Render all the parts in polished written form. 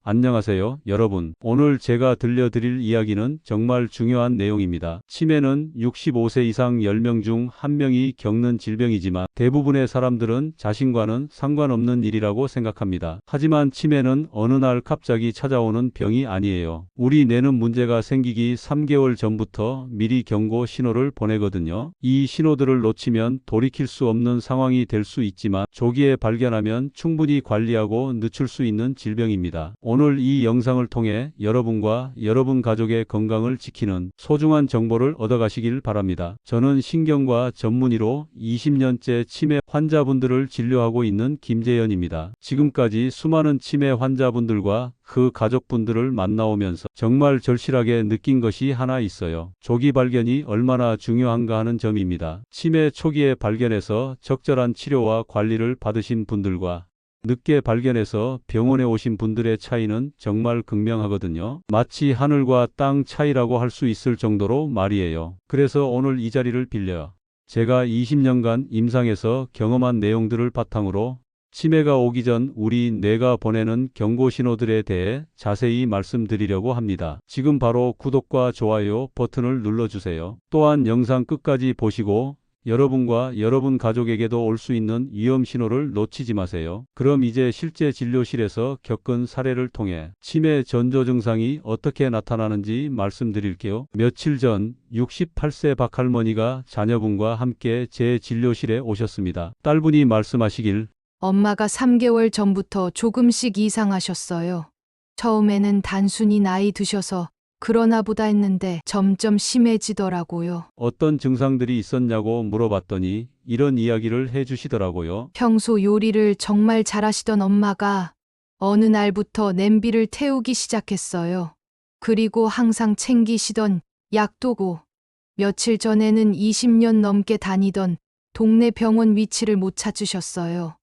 안녕하세요, 여러분. 오늘 제가 들려드릴 이야기는 정말 중요한 내용입니다. 치매는 65세 이상 10명 중 1명이 겪는 질병이지만 대부분의 사람들은 자신과는 상관없는 일이라고 생각합니다. 하지만 치매는 어느 날 갑자기 찾아오는 병이 아니에요. 우리 뇌는 문제가 생기기 3개월 전부터 미리 경고 신호를 보내거든요. 이 신호들을 놓치면 돌이킬 수 없는 상황이 될 수 있지만 조기에 발견하면 충분히 관리하고 늦출 수 있는 질병입니다. 오늘 이 영상을 통해 여러분과 여러분 가족의 건강을 지키는 소중한 정보를 얻어가시길 바랍니다. 저는 신경과 전문의로 20년째 치매 환자분들을 진료하고 있는 김재현입니다. 지금까지 수많은 치매 환자분들과 그 가족분들을 만나오면서 정말 절실하게 느낀 것이 하나 있어요. 조기 발견이 얼마나 중요한가 하는 점입니다. 치매 초기에 발견해서 적절한 치료와 관리를 받으신 분들과 늦게 발견해서 병원에 오신 분들의 차이는 정말 극명하거든요. 마치 하늘과 땅 차이라고 할 수 있을 정도로 말이에요. 그래서 오늘 이 자리를 빌려 제가 20년간 임상에서 경험한 내용들을 바탕으로 치매가 오기 전 우리 뇌가 보내는 경고 신호들에 대해 자세히 말씀드리려고 합니다. 지금 바로 구독과 좋아요 버튼을 눌러주세요. 또한 영상 끝까지 보시고 여러분과 여러분 가족에게도 올 수 있는 위험 신호를 놓치지 마세요. 그럼 이제 실제 진료실에서 겪은 사례를 통해 치매 전조 증상이 어떻게 나타나는지 말씀드릴게요. 며칠 전 68세 박할머니가 자녀분과 함께 제 진료실에 오셨습니다. 딸분이 말씀하시길 엄마가 3개월 전부터 조금씩 이상하셨어요. 처음에는 단순히 나이 드셔서 그러나 보다 했는데 점점 심해지더라고요. 어떤 증상들이 있었냐고 물어봤더니 이런 이야기를 해주시더라고요. 평소 요리를 정말 잘하시던 엄마가 어느 날부터 냄비를 태우기 시작했어요. 그리고 항상 챙기시던 약도고 며칠 전에는 20년 넘게 다니던 동네 병원 위치를 못 찾으셨어요.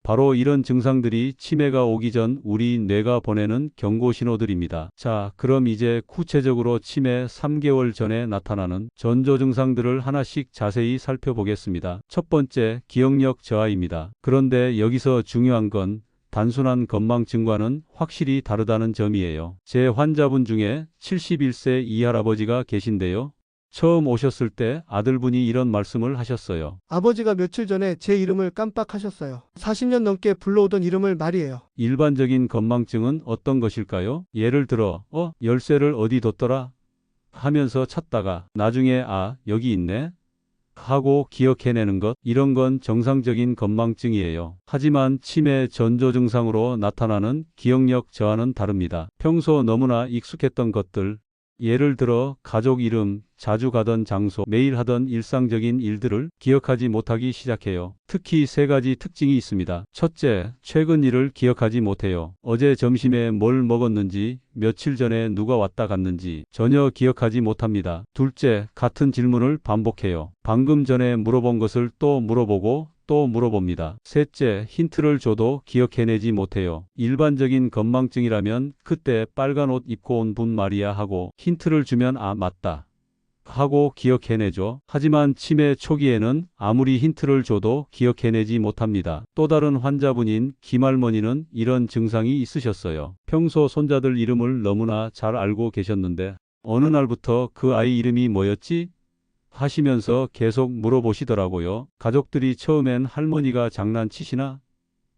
바로 이런 증상들이 치매가 오기 전 우리 뇌가 보내는 경고 신호들입니다. 자, 그럼 이제 구체적으로 치매 3개월 전에 나타나는 전조 증상들을 하나씩 자세히 살펴보겠습니다. 첫 번째, 기억력 저하입니다. 그런데 여기서 중요한 건 단순한 건망증과는 확실히 다르다는 점이에요. 제 환자분 중에 71세 이 할아버지가 계신데요. 처음 오셨을 때 아들분이 이런 말씀을 하셨어요. 아버지가 며칠 전에 제 이름을 깜빡하셨어요. 40년 넘게 불러오던 이름을 말이에요. 일반적인 건망증은 어떤 것일까요? 예를 들어, 열쇠를 어디 뒀더라? 하면서 찾다가 나중에 여기 있네? 하고 기억해내는 것, 이런 건 정상적인 건망증이에요. 하지만 치매 전조 증상으로 나타나는 기억력 저하는 다릅니다. 평소 너무나 익숙했던 것들, 예를 들어 가족 이름, 자주 가던 장소, 매일 하던 일상적인 일들을 기억하지 못하기 시작해요. 특히 세 가지 특징이 있습니다. 첫째, 최근 일을 기억하지 못해요. 어제 점심에 뭘 먹었는지, 며칠 전에 누가 왔다 갔는지 전혀 기억하지 못합니다. 둘째, 같은 질문을 반복해요. 방금 전에 물어본 것을 또 물어보고 또 물어봅니다. 셋째, 힌트를 줘도 기억해내지 못해요. 일반적인 건망증이라면 그때 빨간 옷 입고 온 분 말이야 하고 힌트를 주면 맞다 하고 기억해내죠. 하지만 치매 초기에는 아무리 힌트를 줘도 기억해내지 못합니다. 또 다른 환자분인 김할머니는 이런 증상이 있으셨어요. 평소 손자들 이름을 너무나 잘 알고 계셨는데 어느 날부터 그 아이 이름이 뭐였지? 하시면서 계속 물어보시더라고요. 가족들이 처음엔 할머니가 장난치시나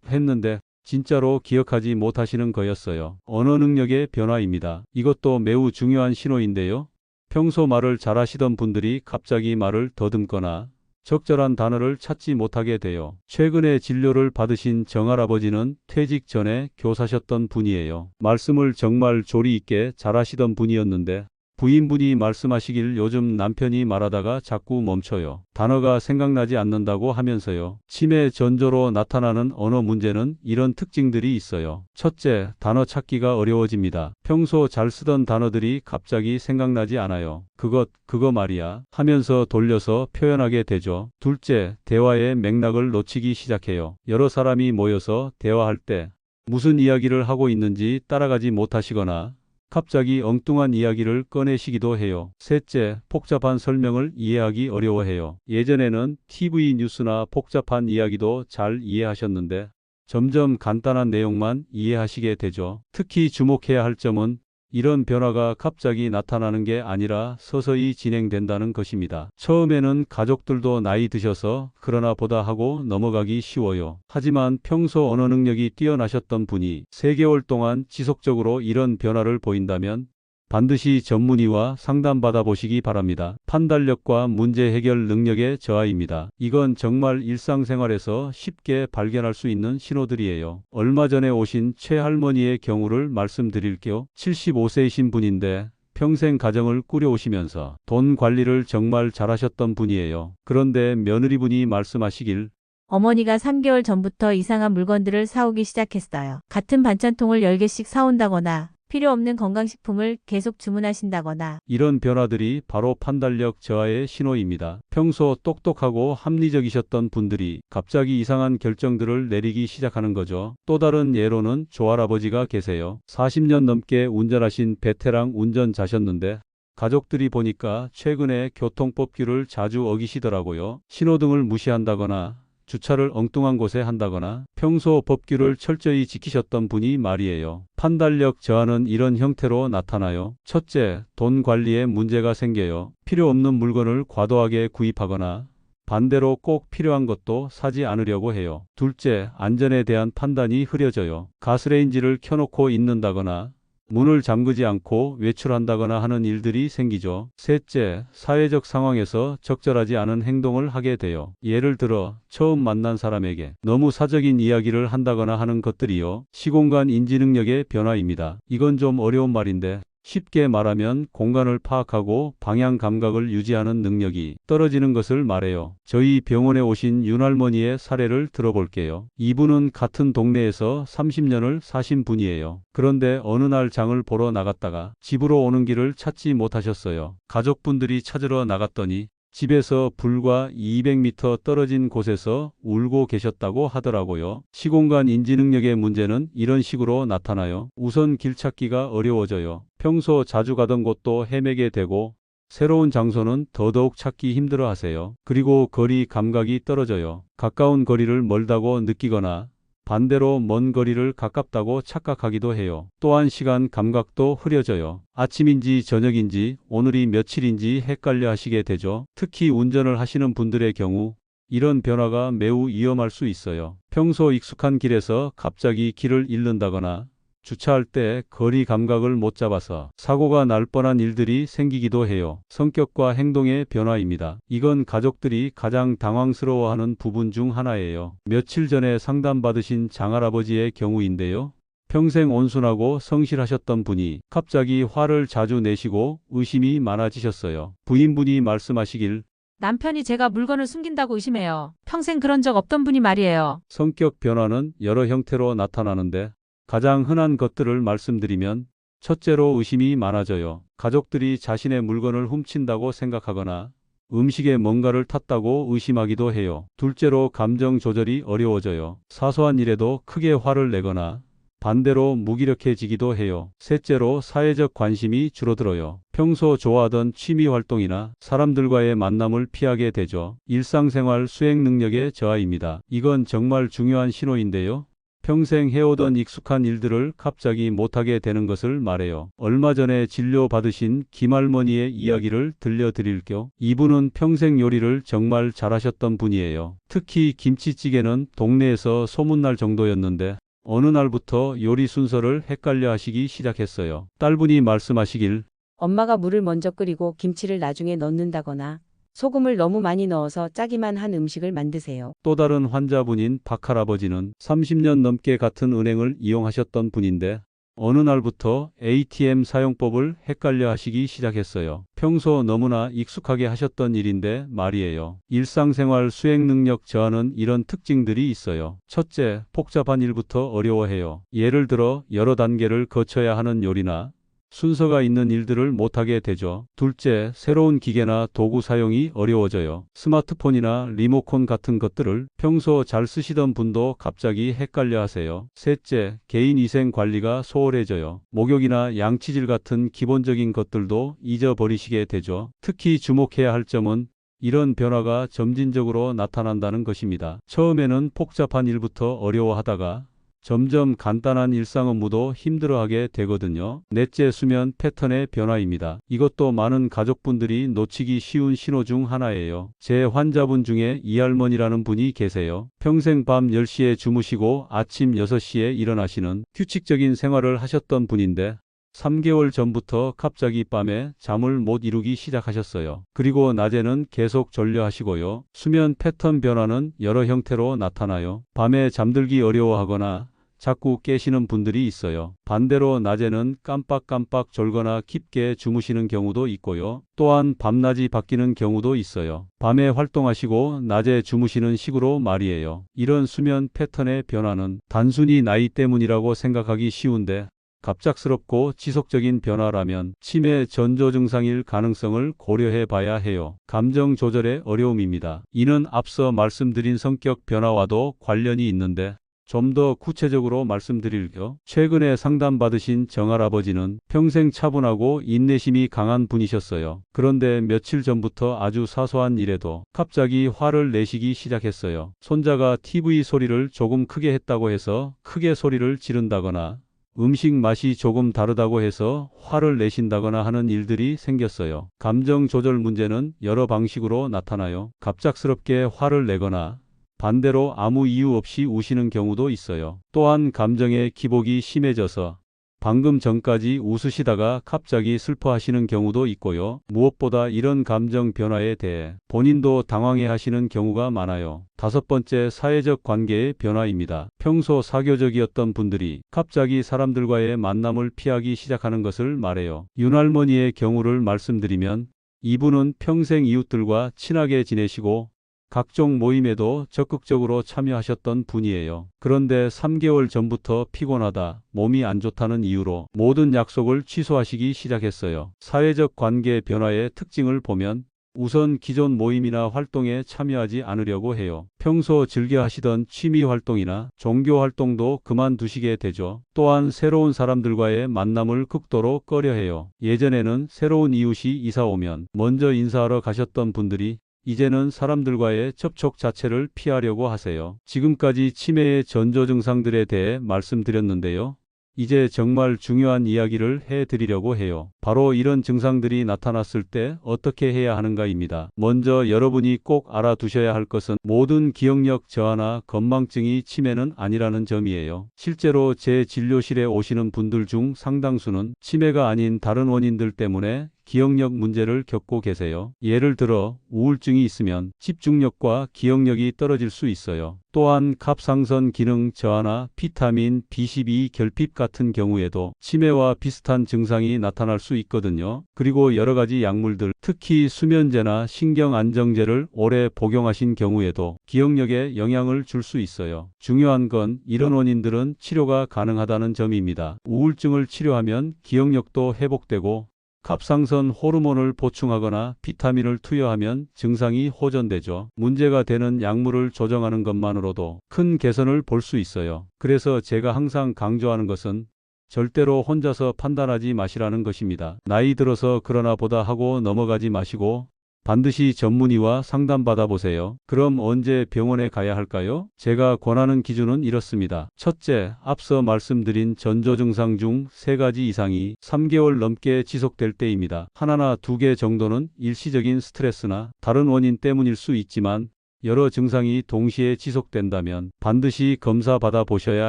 했는데 진짜로 기억하지 못하시는 거였어요. 언어 능력의 변화입니다. 이것도 매우 중요한 신호인데요. 평소 말을 잘하시던 분들이 갑자기 말을 더듬거나 적절한 단어를 찾지 못하게 돼요. 최근에 진료를 받으신 정할아버지는 퇴직 전에 교사셨던 분이에요. 말씀을 정말 조리 있게 잘하시던 분이었는데 부인분이 말씀하시길 요즘 남편이 말하다가 자꾸 멈춰요. 단어가 생각나지 않는다고 하면서요. 치매 전조로 나타나는 언어 문제는 이런 특징들이 있어요. 첫째, 단어 찾기가 어려워집니다. 평소 잘 쓰던 단어들이 갑자기 생각나지 않아요. 그거 말이야 하면서 돌려서 표현하게 되죠. 둘째, 대화의 맥락을 놓치기 시작해요. 여러 사람이 모여서 대화할 때 무슨 이야기를 하고 있는지 따라가지 못하시거나 갑자기 엉뚱한 이야기를 꺼내시기도 해요. 셋째, 복잡한 설명을 이해하기 어려워해요. 예전에는 TV 뉴스나 복잡한 이야기도 잘 이해하셨는데 점점 간단한 내용만 이해하시게 되죠. 특히 주목해야 할 점은 이런 변화가 갑자기 나타나는 게 아니라 서서히 진행된다는 것입니다. 처음에는 가족들도 나이 드셔서 그러나 보다 하고 넘어가기 쉬워요. 하지만 평소 언어 능력이 뛰어나셨던 분이 3개월 동안 지속적으로 이런 변화를 보인다면 반드시 전문의와 상담받아 보시기 바랍니다. 판단력과 문제 해결 능력의 저하입니다. 이건 정말 일상생활에서 쉽게 발견할 수 있는 신호들이에요. 얼마 전에 오신 최할머니의 경우를 말씀드릴게요. 75세이신 분인데 평생 가정을 꾸려오시면서 돈 관리를 정말 잘하셨던 분이에요. 그런데 며느리분이 말씀하시길 어머니가 3개월 전부터 이상한 물건들을 사오기 시작했어요. 같은 반찬통을 10개씩 사온다거나 필요 없는 건강식품을 계속 주문하신다거나 이런 변화들이 바로 판단력 저하의 신호입니다. 평소 똑똑하고 합리적이셨던 분들이 갑자기 이상한 결정들을 내리기 시작하는 거죠. 또 다른 예로는 조할아버지가 계세요. 40년 넘게 운전하신 베테랑 운전자셨는데 가족들이 보니까 최근에 교통법규를 자주 어기시더라고요. 신호등을 무시한다거나 주차를 엉뚱한 곳에 한다거나 평소 법규를 철저히 지키셨던 분이 말이에요. 판단력 저하는 이런 형태로 나타나요. 첫째, 돈 관리에 문제가 생겨요. 필요 없는 물건을 과도하게 구입하거나 반대로 꼭 필요한 것도 사지 않으려고 해요. 둘째, 안전에 대한 판단이 흐려져요. 가스레인지를 켜놓고 있는다거나 문을 잠그지 않고 외출한다거나 하는 일들이 생기죠. 셋째, 사회적 상황에서 적절하지 않은 행동을 하게 돼요. 예를 들어 처음 만난 사람에게 너무 사적인 이야기를 한다거나 하는 것들이요. 시공간 인지 능력의 변화입니다. 이건 좀 어려운 말인데 쉽게 말하면 공간을 파악하고 방향 감각을 유지하는 능력이 떨어지는 것을 말해요. 저희 병원에 오신 윤할머니의 사례를 들어볼게요. 이분은 같은 동네에서 30년을 사신 분이에요. 그런데 어느 날 장을 보러 나갔다가 집으로 오는 길을 찾지 못하셨어요. 가족분들이 찾으러 나갔더니 집에서 불과 200m 떨어진 곳에서 울고 계셨다고 하더라고요. 시공간 인지 능력의 문제는 이런 식으로 나타나요. 우선 길 찾기가 어려워져요. 평소 자주 가던 곳도 헤매게 되고 새로운 장소는 더더욱 찾기 힘들어 하세요. 그리고 거리 감각이 떨어져요. 가까운 거리를 멀다고 느끼거나 반대로 먼 거리를 가깝다고 착각하기도 해요. 또한 시간 감각도 흐려져요. 아침인지 저녁인지 오늘이 며칠인지 헷갈려 하시게 되죠. 특히 운전을 하시는 분들의 경우 이런 변화가 매우 위험할 수 있어요. 평소 익숙한 길에서 갑자기 길을 잃는다거나 주차할 때 거리 감각을 못 잡아서 사고가 날 뻔한 일들이 생기기도 해요. 성격과 행동의 변화입니다. 이건 가족들이 가장 당황스러워하는 부분 중 하나예요. 며칠 전에 상담받으신 장할아버지의 경우인데요. 평생 온순하고 성실하셨던 분이 갑자기 화를 자주 내시고 의심이 많아지셨어요. 부인분이 말씀하시길 남편이 제가 물건을 숨긴다고 의심해요. 평생 그런 적 없던 분이 말이에요. 성격 변화는 여러 형태로 나타나는데 가장 흔한 것들을 말씀드리면 첫째로 의심이 많아져요. 가족들이 자신의 물건을 훔친다고 생각하거나 음식에 뭔가를 탔다고 의심하기도 해요. 둘째로 감정 조절이 어려워져요. 사소한 일에도 크게 화를 내거나 반대로 무기력해지기도 해요. 셋째로 사회적 관심이 줄어들어요. 평소 좋아하던 취미 활동이나 사람들과의 만남을 피하게 되죠. 일상생활 수행 능력의 저하입니다. 이건 정말 중요한 신호인데요. 평생 해오던 익숙한 일들을 갑자기 못하게 되는 것을 말해요. 얼마 전에 진료받으신 김할머니의 이야기를 들려드릴게요. 이분은 평생 요리를 정말 잘하셨던 분이에요. 특히 김치찌개는 동네에서 소문날 정도였는데 어느 날부터 요리 순서를 헷갈려 하시기 시작했어요. 딸분이 말씀하시길 엄마가 물을 먼저 끓이고 김치를 나중에 넣는다거나 소금을 너무 많이 넣어서 짜기만 한 음식을 만드세요. 또 다른 환자분인 박할아버지는 30년 넘게 같은 은행을 이용하셨던 분인데 어느 날부터 ATM 사용법을 헷갈려 하시기 시작했어요. 평소 너무나 익숙하게 하셨던 일인데 말이에요. 일상생활 수행 능력 저하는 이런 특징들이 있어요. 첫째, 복잡한 일부터 어려워해요. 예를 들어 여러 단계를 거쳐야 하는 요리나 순서가 있는 일들을 못하게 되죠. 둘째, 새로운 기계나 도구 사용이 어려워져요. 스마트폰이나 리모컨 같은 것들을 평소 잘 쓰시던 분도 갑자기 헷갈려 하세요. 셋째, 개인위생 관리가 소홀해져요. 목욕이나 양치질 같은 기본적인 것들도 잊어버리시게 되죠. 특히 주목해야 할 점은 이런 변화가 점진적으로 나타난다는 것입니다. 처음에는 복잡한 일부터 어려워하다가 점점 간단한 일상 업무도 힘들어하게 되거든요. 넷째, 수면 패턴의 변화입니다. 이것도 많은 가족분들이 놓치기 쉬운 신호 중 하나예요. 제 환자분 중에 이할머니라는 분이 계세요. 평생 밤 10시에 주무시고 아침 6시에 일어나시는 규칙적인 생활을 하셨던 분인데 3개월 전부터 갑자기 밤에 잠을 못 이루기 시작하셨어요. 그리고 낮에는 계속 졸려하시고요. 수면 패턴 변화는 여러 형태로 나타나요. 밤에 잠들기 어려워하거나 자꾸 깨시는 분들이 있어요. 반대로 낮에는 깜빡깜빡 졸거나 깊게 주무시는 경우도 있고요. 또한 밤낮이 바뀌는 경우도 있어요. 밤에 활동하시고 낮에 주무시는 식으로 말이에요. 이런 수면 패턴의 변화는 단순히 나이 때문이라고 생각하기 쉬운데 갑작스럽고 지속적인 변화라면 치매 전조 증상일 가능성을 고려해 봐야 해요. 감정 조절의 어려움입니다. 이는 앞서 말씀드린 성격 변화와도 관련이 있는데 좀 더 구체적으로 말씀드릴게요. 최근에 상담받으신 정할아버지는 평생 차분하고 인내심이 강한 분이셨어요. 그런데 며칠 전부터 아주 사소한 일에도 갑자기 화를 내시기 시작했어요. 손자가 TV 소리를 조금 크게 했다고 해서 크게 소리를 지른다거나 음식 맛이 조금 다르다고 해서 화를 내신다거나 하는 일들이 생겼어요. 감정 조절 문제는 여러 방식으로 나타나요. 갑작스럽게 화를 내거나 반대로 아무 이유 없이 우시는 경우도 있어요. 또한 감정의 기복이 심해져서 방금 전까지 웃으시다가 갑자기 슬퍼하시는 경우도 있고요. 무엇보다 이런 감정 변화에 대해 본인도 당황해 하시는 경우가 많아요. 다섯 번째, 사회적 관계의 변화입니다. 평소 사교적이었던 분들이 갑자기 사람들과의 만남을 피하기 시작하는 것을 말해요. 윤할머니의 경우를 말씀드리면 이분은 평생 이웃들과 친하게 지내시고 각종 모임에도 적극적으로 참여하셨던 분이에요. 그런데 3개월 전부터 피곤하다, 몸이 안 좋다는 이유로 모든 약속을 취소하시기 시작했어요. 사회적 관계 변화의 특징을 보면 우선 기존 모임이나 활동에 참여하지 않으려고 해요. 평소 즐겨 하시던 취미 활동이나 종교 활동도 그만두시게 되죠. 또한 새로운 사람들과의 만남을 극도로 꺼려해요. 예전에는 새로운 이웃이 이사 오면 먼저 인사하러 가셨던 분들이 이제는 사람들과의 접촉 자체를 피하려고 하세요. 지금까지 치매의 전조 증상들에 대해 말씀드렸는데요. 이제 정말 중요한 이야기를 해드리려고 해요. 바로 이런 증상들이 나타났을 때 어떻게 해야 하는가입니다. 먼저 여러분이 꼭 알아두셔야 할 것은 모든 기억력 저하나 건망증이 치매는 아니라는 점이에요. 실제로 제 진료실에 오시는 분들 중 상당수는 치매가 아닌 다른 원인들 때문에 기억력 문제를 겪고 계세요. 예를 들어 우울증이 있으면 집중력과 기억력이 떨어질 수 있어요. 또한 갑상선 기능 저하나 비타민 B12 결핍 같은 경우에도 치매와 비슷한 증상이 나타날 수 있거든요. 그리고 여러 가지 약물들, 특히 수면제나 신경안정제를 오래 복용하신 경우에도 기억력에 영향을 줄 수 있어요. 중요한 건 이런 원인들은 치료가 가능하다는 점입니다. 우울증을 치료하면 기억력도 회복되고 갑상선 호르몬을 보충하거나 비타민을 투여하면 증상이 호전되죠. 문제가 되는 약물을 조정하는 것만으로도 큰 개선을 볼 수 있어요. 그래서 제가 항상 강조하는 것은 절대로 혼자서 판단하지 마시라는 것입니다. 나이 들어서 그러나 보다 하고 넘어가지 마시고 반드시 전문의와 상담받아 보세요. 그럼 언제 병원에 가야 할까요? 제가 권하는 기준은 이렇습니다. 첫째, 앞서 말씀드린 전조 증상 중 3가지 이상이 3개월 넘게 지속될 때입니다. 하나나 2개 정도는 일시적인 스트레스나 다른 원인 때문일 수 있지만 여러 증상이 동시에 지속된다면 반드시 검사 받아 보셔야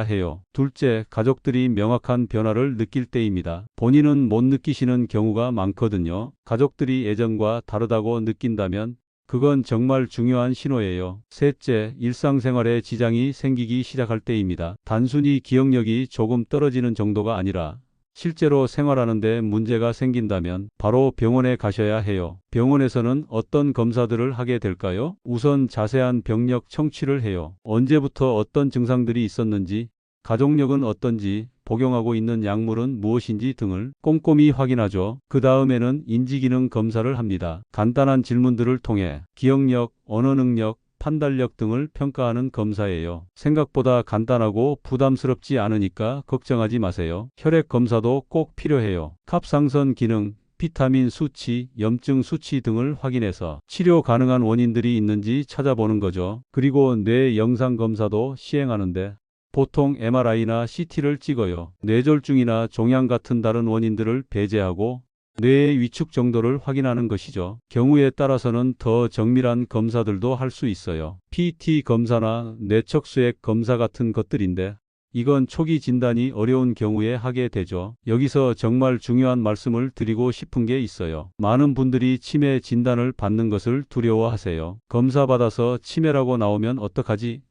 해요. 둘째, 가족들이 명확한 변화를 느낄 때입니다. 본인은 못 느끼시는 경우가 많거든요. 가족들이 예전과 다르다고 느낀다면 그건 정말 중요한 신호예요. 셋째, 일상생활에 지장이 생기기 시작할 때입니다. 단순히 기억력이 조금 떨어지는 정도가 아니라 실제로 생활하는데 문제가 생긴다면 바로 병원에 가셔야 해요. 병원에서는 어떤 검사들을 하게 될까요? 우선 자세한 병력 청취를 해요. 언제부터 어떤 증상들이 있었는지, 가족력은 어떤지, 복용하고 있는 약물은 무엇인지 등을 꼼꼼히 확인하죠. 그 다음에는 인지기능 검사를 합니다. 간단한 질문들을 통해 기억력, 언어 능력, 판단력 등을 평가하는 검사예요. 생각보다 간단하고 부담스럽지 않으니까 걱정하지 마세요. 혈액 검사도 꼭 필요해요. 갑상선 기능, 비타민 수치, 염증 수치 등을 확인해서 치료 가능한 원인들이 있는지 찾아보는 거죠. 그리고 뇌 영상 검사도 시행하는데 보통 MRI나 CT를 찍어요. 뇌졸중이나 종양 같은 다른 원인들을 배제하고 뇌의 위축 정도를 확인하는 것이죠. 경우에 따라서는 더 정밀한 검사들도 할 수 있어요. PT 검사나 뇌척수액 검사 같은 것들인데 이건 초기 진단이 어려운 경우에 하게 되죠. 여기서 정말 중요한 말씀을 드리고 싶은 게 있어요. 많은 분들이 치매 진단을 받는 것을 두려워하세요. 검사 받아서 치매라고 나오면 어떡하지?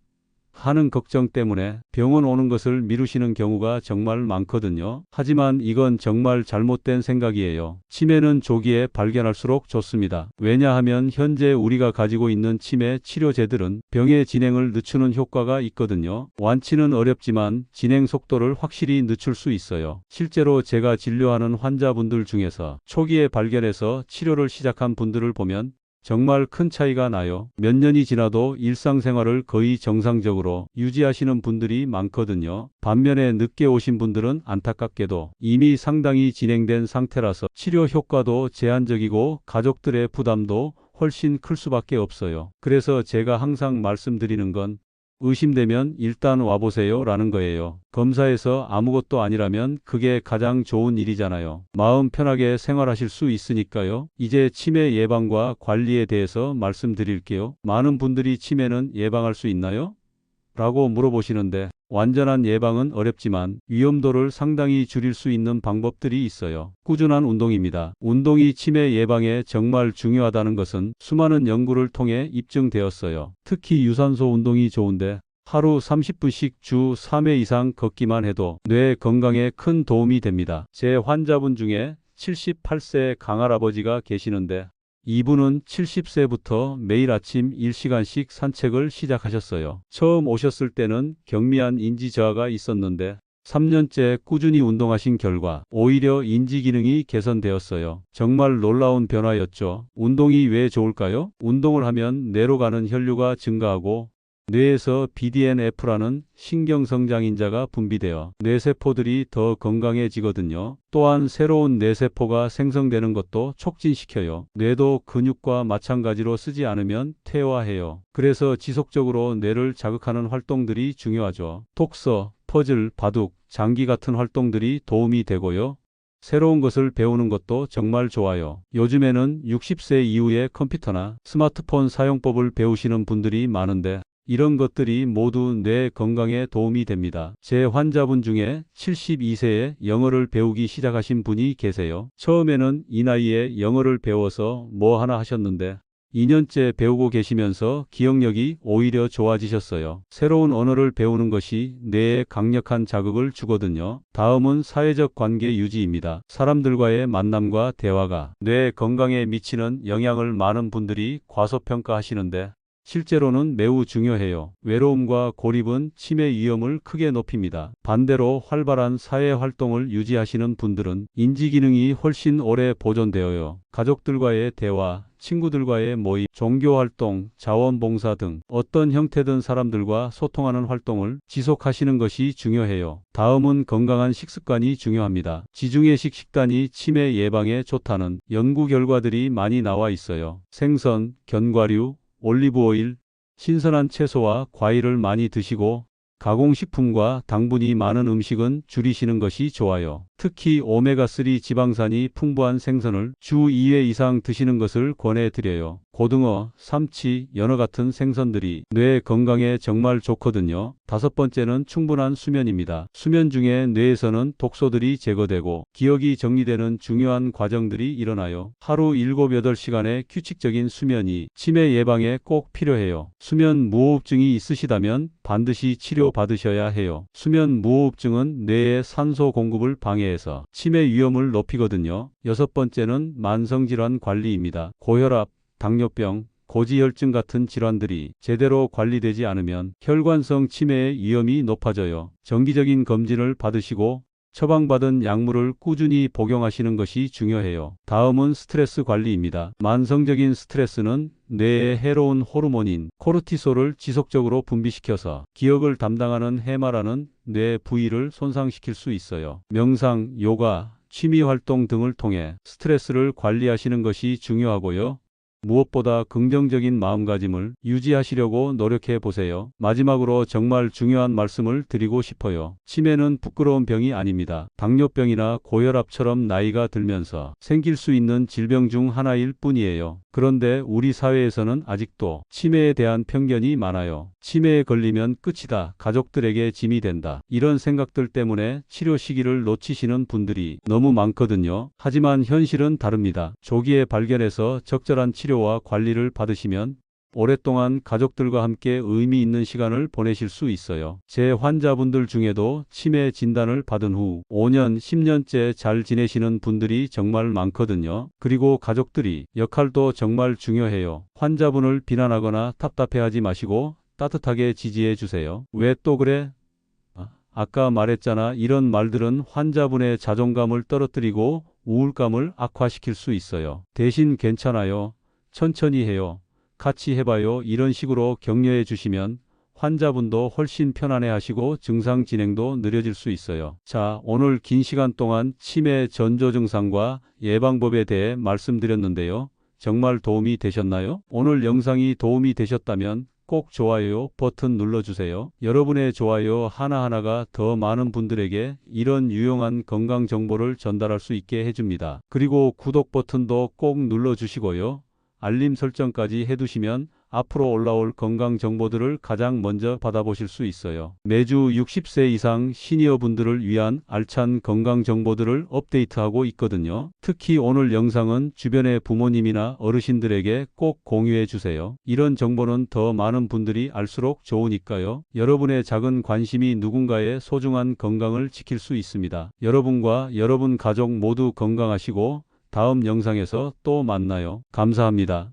하는 걱정 때문에 병원 오는 것을 미루시는 경우가 정말 많거든요. 하지만 이건 정말 잘못된 생각이에요. 치매는 조기에 발견할수록 좋습니다. 왜냐하면 현재 우리가 가지고 있는 치매 치료제들은 병의 진행을 늦추는 효과가 있거든요. 완치는 어렵지만 진행 속도를 확실히 늦출 수 있어요. 실제로 제가 진료하는 환자분들 중에서 초기에 발견해서 치료를 시작한 분들을 보면 정말 큰 차이가 나요. 몇 년이 지나도 일상생활을 거의 정상적으로 유지하시는 분들이 많거든요. 반면에 늦게 오신 분들은 안타깝게도 이미 상당히 진행된 상태라서 치료 효과도 제한적이고 가족들의 부담도 훨씬 클 수밖에 없어요. 그래서 제가 항상 말씀드리는 건 의심되면 일단 와보세요 라는 거예요. 검사에서 아무것도 아니라면 그게 가장 좋은 일이잖아요. 마음 편하게 생활하실 수 있으니까요. 이제 치매 예방과 관리에 대해서 말씀드릴게요. 많은 분들이 치매는 예방할 수 있나요? 라고 물어보시는데 완전한 예방은 어렵지만 위험도를 상당히 줄일 수 있는 방법들이 있어요. 꾸준한 운동입니다. 운동이 치매 예방에 정말 중요하다는 것은 수많은 연구를 통해 입증되었어요. 특히 유산소 운동이 좋은데 하루 30분씩 주 3회 이상 걷기만 해도 뇌 건강에 큰 도움이 됩니다. 제 환자분 중에 78세 강할아버지가 계시는데 이분은 70세부터 매일 아침 1시간씩 산책을 시작하셨어요. 처음 오셨을 때는 경미한 인지 저하가 있었는데 3년째 꾸준히 운동하신 결과 오히려 인지 기능이 개선되었어요. 정말 놀라운 변화였죠. 운동이 왜 좋을까요? 운동을 하면 뇌로 가는 혈류가 증가하고 뇌에서 BDNF라는 신경성장인자가 분비되어 뇌세포들이 더 건강해지거든요. 또한 새로운 뇌세포가 생성되는 것도 촉진시켜요. 뇌도 근육과 마찬가지로 쓰지 않으면 퇴화해요. 그래서 지속적으로 뇌를 자극하는 활동들이 중요하죠. 독서, 퍼즐, 바둑, 장기 같은 활동들이 도움이 되고요. 새로운 것을 배우는 것도 정말 좋아요. 요즘에는 60세 이후에 컴퓨터나 스마트폰 사용법을 배우시는 분들이 많은데 이런 것들이 모두 뇌 건강에 도움이 됩니다. 제 환자분 중에 72세에 영어를 배우기 시작하신 분이 계세요. 처음에는 이 나이에 영어를 배워서 뭐 하나 하셨는데 2년째 배우고 계시면서 기억력이 오히려 좋아지셨어요. 새로운 언어를 배우는 것이 뇌에 강력한 자극을 주거든요. 다음은 사회적 관계 유지입니다. 사람들과의 만남과 대화가 뇌 건강에 미치는 영향을 많은 분들이 과소평가하시는데 실제로는 매우 중요해요. 외로움과 고립은 치매 위험을 크게 높입니다. 반대로 활발한 사회 활동을 유지하시는 분들은 인지 기능이 훨씬 오래 보존되어요. 가족들과의 대화, 친구들과의 모임, 종교 활동, 자원봉사 등 어떤 형태든 사람들과 소통하는 활동을 지속하시는 것이 중요해요. 다음은 건강한 식습관이 중요합니다. 지중해식 식단이 치매 예방에 좋다는 연구 결과들이 많이 나와 있어요. 생선, 견과류, 올리브오일, 신선한 채소와 과일을 많이 드시고 가공식품과 당분이 많은 음식은 줄이시는 것이 좋아요. 특히 오메가3 지방산이 풍부한 생선을 주 2회 이상 드시는 것을 권해드려요. 고등어, 삼치, 연어 같은 생선들이 뇌 건강에 정말 좋거든요. 다섯 번째는 충분한 수면입니다. 수면 중에 뇌에서는 독소들이 제거되고 기억이 정리되는 중요한 과정들이 일어나요. 하루 7, 8시간의 규칙적인 수면이 치매 예방에 꼭 필요해요. 수면 무호흡증이 있으시다면 반드시 치료받으셔야 해요. 수면 무호흡증은 뇌의 산소 공급을 방해해서 치매 위험을 높이거든요. 여섯 번째는 만성질환 관리입니다. 고혈압, 당뇨병, 고지혈증 같은 질환들이 제대로 관리되지 않으면 혈관성 치매의 위험이 높아져요. 정기적인 검진을 받으시고 처방받은 약물을 꾸준히 복용하시는 것이 중요해요. 다음은 스트레스 관리입니다. 만성적인 스트레스는 뇌에 해로운 호르몬인 코르티솔을 지속적으로 분비시켜서 기억을 담당하는 해마라는 뇌 부위를 손상시킬 수 있어요. 명상, 요가, 취미 활동 등을 통해 스트레스를 관리하시는 것이 중요하고요. 무엇보다 긍정적인 마음가짐을 유지하시려고 노력해 보세요. 마지막으로 정말 중요한 말씀을 드리고 싶어요. 치매는 부끄러운 병이 아닙니다. 당뇨병이나 고혈압처럼 나이가 들면서 생길 수 있는 질병 중 하나일 뿐이에요. 그런데 우리 사회에서는 아직도 치매에 대한 편견이 많아요. 치매에 걸리면 끝이다. 가족들에게 짐이 된다. 이런 생각들 때문에 치료 시기를 놓치시는 분들이 너무 많거든요. 하지만 현실은 다릅니다. 조기에 발견해서 적절한 치료와 관리를 받으시면 오랫동안 가족들과 함께 의미 있는 시간을 보내실 수 있어요. 제 환자분들 중에도 치매 진단을 받은 후 5년, 10년째 잘 지내시는 분들이 정말 많거든요. 그리고 가족들이 역할도 정말 중요해요. 환자분을 비난하거나 답답해하지 마시고 따뜻하게 지지해 주세요. 왜 또 그래? 아까 말했잖아. 이런 말들은 환자분의 자존감을 떨어뜨리고 우울감을 악화시킬 수 있어요. 대신 괜찮아요. 천천히 해요. 같이 해봐요. 이런 식으로 격려해 주시면 환자분도 훨씬 편안해 하시고 증상 진행도 느려질 수 있어요. 자, 오늘 긴 시간 동안 치매 전조 증상과 예방법에 대해 말씀드렸는데요. 정말 도움이 되셨나요? 오늘 영상이 도움이 되셨다면 꼭 좋아요 버튼 눌러주세요. 여러분의 좋아요 하나하나가 더 많은 분들에게 이런 유용한 건강 정보를 전달할 수 있게 해줍니다. 그리고 구독 버튼도 꼭 눌러주시고요. 알림 설정까지 해두시면 앞으로 올라올 건강 정보들을 가장 먼저 받아보실 수 있어요. 매주 60세 이상 시니어 분들을 위한 알찬 건강 정보들을 업데이트하고 있거든요. 특히 오늘 영상은 주변의 부모님이나 어르신들에게 꼭 공유해 주세요. 이런 정보는 더 많은 분들이 알수록 좋으니까요. 여러분의 작은 관심이 누군가의 소중한 건강을 지킬 수 있습니다. 여러분과 여러분 가족 모두 건강하시고 다음 영상에서 또 만나요. 감사합니다.